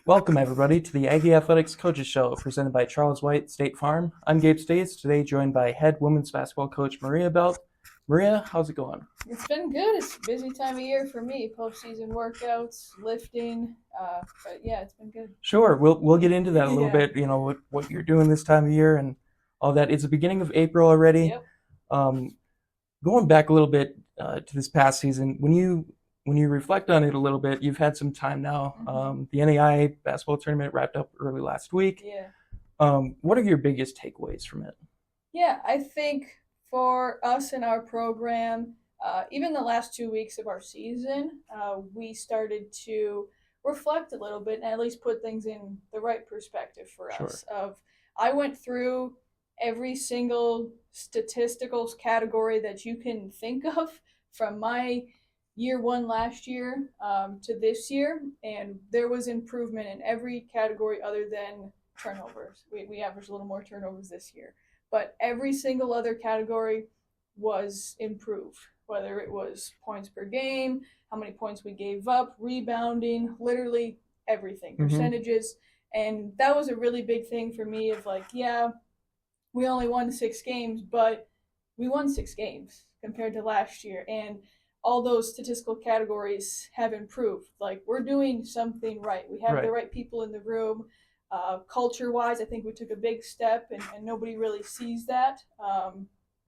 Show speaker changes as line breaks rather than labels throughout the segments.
Welcome, everybody, to the Aggie Athletics Coaches Show presented by Charles White State Farm. I'm Gabe Stoesz, today joined by head women's basketball coach Maria Belt. Maria, how's it going?
It's been good. It's a busy time of year for me. Postseason workouts, lifting. But yeah, it's been good.
Sure, we'll get into that a little
Yeah.
bit, what you're doing this time of year and all that. It's the beginning of April already.
Yep.
Um, Going back a little bit to this past season, when you reflect on it a little bit, you've had some time now. The NAIA basketball tournament wrapped up early last week.
Yeah.
What are your biggest takeaways from it?
Yeah. I think for us in our program, even the last 2 weeks of our season, we started to reflect a little bit and at least put things in the right perspective for
Sure.
us. I went through every single statistical category that you can think of from my year one last year to this year, and there was improvement in every category other than turnovers. We averaged a little more turnovers this year, but every single other category was improved, whether it was points per game, how many points we gave up, rebounding, literally everything,
Mm-hmm.
percentages. And that was a really big thing for me of like, yeah, we only won 6 games, but we won 6 games compared to last year. And all those statistical categories have improved. Like, we're doing something right. We have the
Right.
right people in the room. Culture wise, I think we took a big step, and nobody really sees that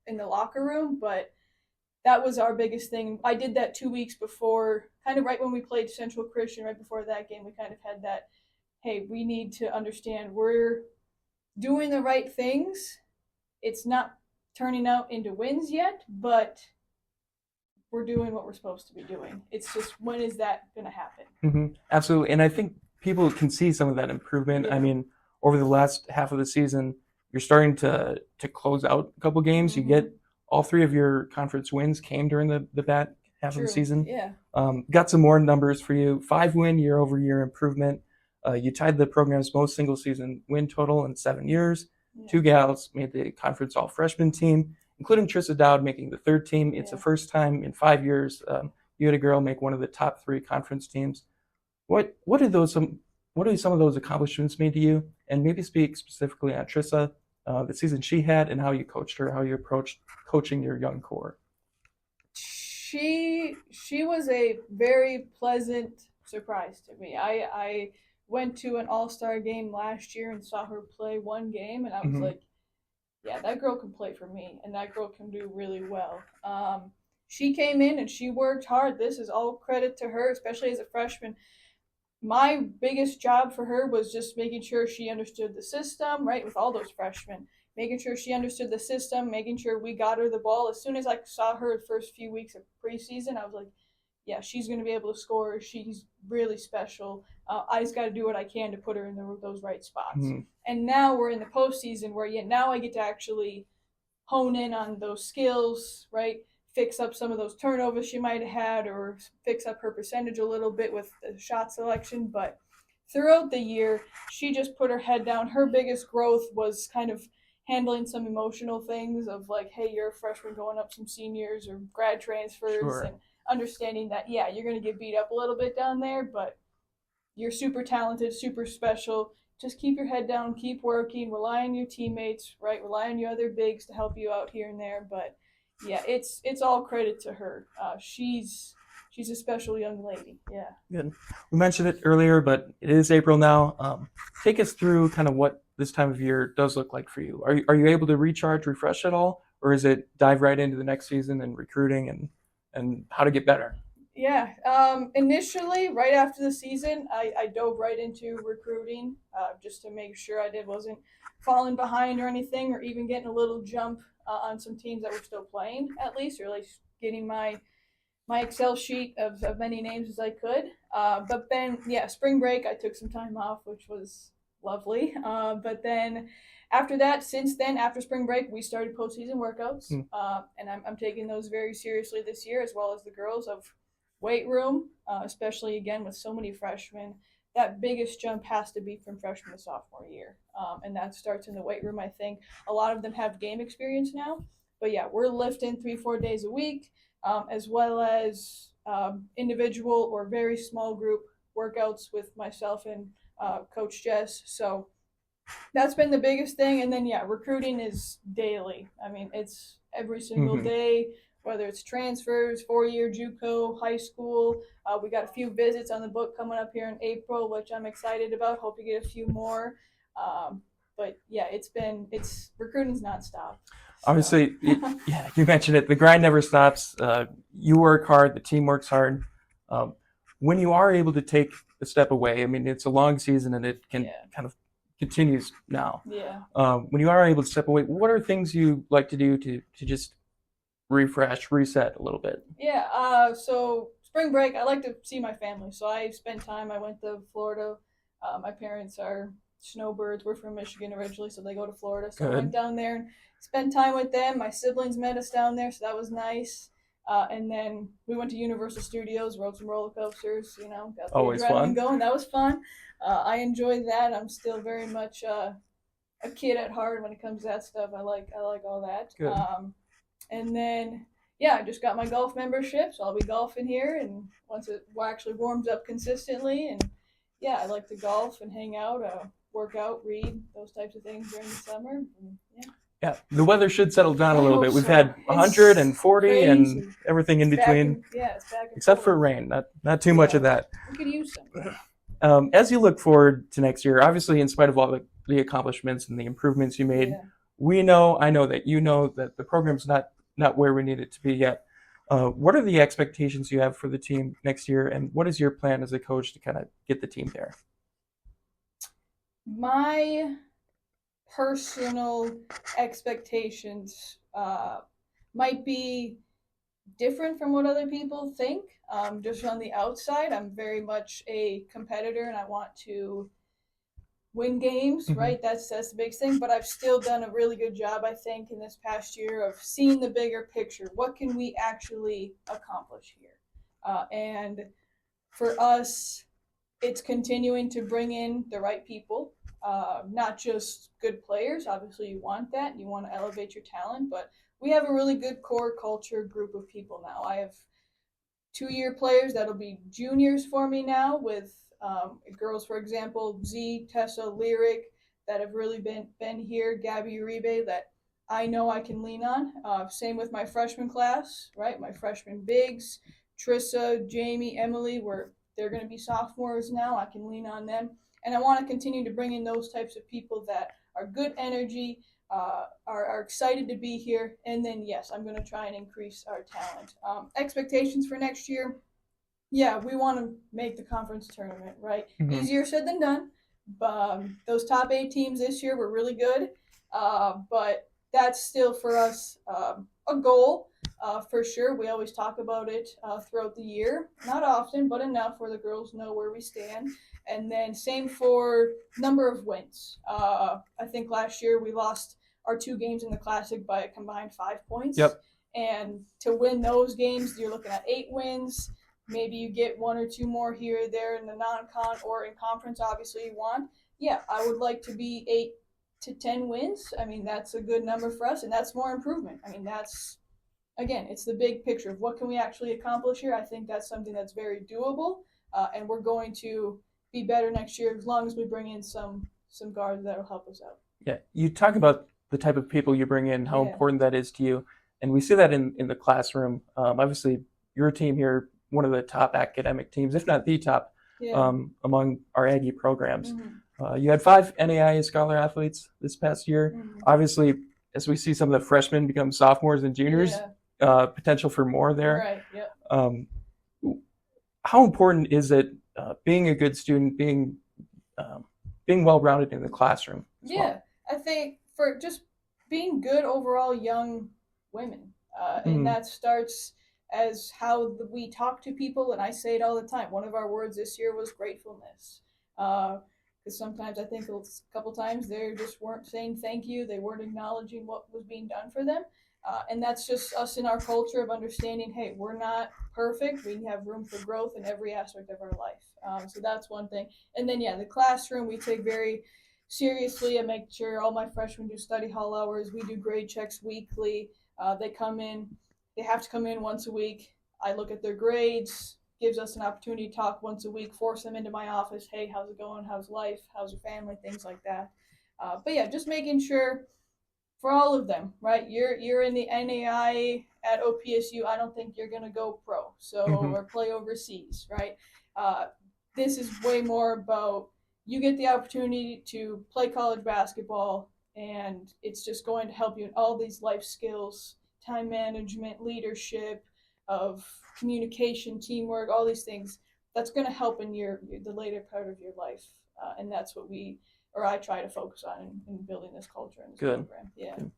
in the locker room. But that was our biggest thing. I did that 2 weeks before, kind of right when we played Central Christian, right before that game. We kind of had that, hey, we need to understand we're doing the right things. It's not turning out into wins yet, but we're doing what we're supposed to be doing. It's just, when is that going to happen?
Absolutely. And I think people can see some of that improvement. I
Yeah.
mean, over the last half of the season, you're starting to close out a couple games. You
Mm-hmm.
get all three of your conference wins came during the back half of the
True.
season.
Yeah.
Got some more numbers for you. 5 win year over year improvement. You tied the program's most single season win total in 7 years.
Yeah.
Two gals made the conference all freshman team, including Trissa Dowd making the third team. It's the
Yeah.
first time in 5 years you had a girl make one of the top three conference teams. What are those some what are some of those accomplishments mean to you? And maybe speak specifically on Trissa, the season she had, and how you coached her, how you approached coaching your young core.
She was a very pleasant surprise to me. I went to an all-star game last year and saw her play one game, and I was
Mm-hmm.
like, yeah, that girl can play for me, and that girl can do really well. She came in and she worked hard. This is all credit to her, especially as a freshman. My biggest job for her was just making sure she understood the system, right, with all those freshmen. Making sure she understood the system, making sure we got her the ball. As soon as I saw her the first few weeks of preseason, I was like, yeah, she's going to be able to score. She's really special. I just got to do what I can to put her in those right spots.
Mm-hmm.
And now we're in the postseason where, yeah, now I get to actually hone in on those skills, right? Fix up some of those turnovers she might have had, or fix up her percentage a little bit with the shot selection. But throughout the year, she just put her head down. Her biggest growth was kind of handling some emotional things of like, hey, you're a freshman going up some seniors or grad transfers,
Sure.
and understanding that, yeah, you're going to get beat up a little bit down there, but you're super talented, super special. Just keep your head down, keep working, rely on your teammates, right? Rely on your other bigs to help you out here and there. But yeah, it's all credit to her. She's a special young lady. Yeah.
Good. We mentioned it earlier, but it is April now. Take us through kind of what this time of year does look like for you. Are you able to recharge, refresh at all, or is it dive right into the next season and recruiting and how to get better?
Yeah. Initially, right after the season, I dove right into recruiting just to make sure wasn't falling behind or anything, or even getting a little jump on some teams that were still playing at least, or at least getting my Excel sheet of many names as I could. But then, yeah, spring break, I took some time off, which was lovely. But then after that, since then, after spring break, we started postseason workouts.
Hmm.
And I'm taking those very seriously this year, as well as the girls of weight room, especially again with so many freshmen. That biggest jump has to be from freshman to sophomore year. And that starts in the weight room, I think. A lot of them have game experience now. But yeah, we're lifting 3-4 days a week, as well as individual or very small group workouts with myself and Coach Jess. So that's been the biggest thing. And then, yeah, recruiting is daily. I mean, it's every single
Mm-hmm.
day, whether it's transfers, 4-year JUCO, high school. We got a few visits on the book coming up here in April, which I'm excited about. Hope to get a few more. But yeah, it's recruiting's nonstop. So.
Obviously, yeah, you mentioned it. The grind never stops. You work hard. The team works hard. Um, when you are able to take a step away, I mean, it's a long season and it can kind of continues now.
Yeah.
When you are able to step away, what are things you like to do to just refresh, reset a little bit?
Yeah. So spring break, I like to see my family. So I spent time. I went to Florida. My parents are snowbirds. We're from Michigan originally, so they go to Florida. So I went
Good.
down there and spent time with them. My siblings met us down there, so that was nice. And then we went to Universal Studios, rode some roller coasters. Got the
Always
adrenaline
fun.
going. That was fun. I enjoyed that. I'm still very much a kid at heart when it comes to that stuff. I like all that.
Good.
And then yeah, I just got my golf membership, so I'll be golfing here, and once it actually warms up consistently, and yeah, I like to golf and hang out, work out, read, those types of things during the summer. And, yeah.
Yeah, the weather should settle down a
I
little
hope
bit. We've
so.
had 100 and 40
Crazy.
and everything in between,
It's back and
except
forth.
for rain. Not too much of that.
We could use some.
As you look forward to next year, obviously, in spite of all the accomplishments and the improvements you made, I know that you know that the program's not where we need it to be yet. What are the expectations you have for the team next year, and what is your plan as a coach to kind of get the team there?
My personal expectations might be different from what other people think. Just on the outside, I'm very much a competitor and I want to win games, right? That's the big thing. But I've still done a really good job, I think, in this past year of seeing the bigger picture. What can we actually accomplish here? And for us, it's continuing to bring in the right people, not just good players. Obviously, you want that. You want to elevate your talent, but we have a really good core culture group of people now. I have 2-year players that'll be juniors for me now with girls, for example, Z, Tessa, Lyric, that have really been here, Gabby Uribe, that I know I can lean on. Same with my freshman class, right? My freshman bigs, Trissa, Jamie, Emily, they're going to be sophomores now. I can lean on them. And I want to continue to bring in those types of people that are good energy, are excited to be here. And then, yes, I'm going to try and increase our talent. Expectations for next year, yeah, we want to make the conference tournament, right?
Mm-hmm.
Easier said than done. Those top 8 teams this year were really good. But that's still for us a goal. For sure, we always talk about it throughout the year. Not often, but enough where the girls know where we stand. And then same for number of wins. I think last year we lost our 2 games in the Classic by a combined 5 points.
Yep.
And to win those games, you're looking at 8 wins. Maybe you get 1 or 2 more here or there in the non-con or in conference, obviously you want. Yeah, I would like to be 8 to 10 wins. I mean, that's a good number for us, and that's more improvement. I mean, that's, again, it's the big picture of what can we actually accomplish here. I think that's something that's very doable, and we're going to be better next year as long as we bring in some guards that will help us out.
Yeah, you talk about the type of people you bring in, how important that is to you, and we see that in the classroom. Obviously, your team here, one of the top academic teams, if not the top, among our Aggie programs. Mm-hmm. You had 5 NAIA Scholar athletes this past year. Mm-hmm. Obviously, as we see some of the freshmen become sophomores and juniors, potential for more there.
Right. Yeah.
How important is it being a good student, being well-rounded in the classroom?
Well? I think for just being good overall young women, and that starts as how we talk to people, and I say it all the time. One of our words this year was gratefulness. Because sometimes I think a couple times they just weren't saying thank you. They weren't acknowledging what was being done for them. And that's just us in our culture of understanding, hey, we're not perfect. We have room for growth in every aspect of our life. So that's one thing. And then, the classroom we take very seriously. I make sure all my freshmen do study hall hours. We do grade checks weekly. They come in. They have to come in once a week. I look at their grades, gives us an opportunity to talk once a week, force them into my office. Hey, how's it going? How's life? How's your family? Things like that. But yeah, just making sure for all of them, right? You're in the NAI at OPSU. I don't think you're gonna go pro, so
Mm-hmm.
or play overseas, right? This is way more about you get the opportunity to play college basketball, and it's just going to help you in all these life skills, time management, leadership, of communication, teamwork, all these things. That's going to help in the later part of your life, and that's what I try to focus on in building this culture in this
Good.
program. Yeah.
Good.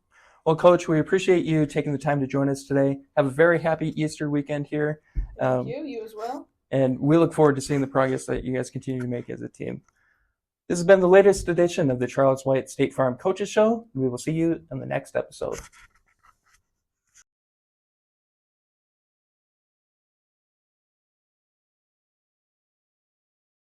Well, Coach, we appreciate you taking the time to join us today. Have a very happy Easter weekend here.
Thank you. You as well.
And we look forward to seeing the progress that you guys continue to make as a team. This has been the latest edition of the Charles White State Farm Coaches Show. We will see you in the next episode.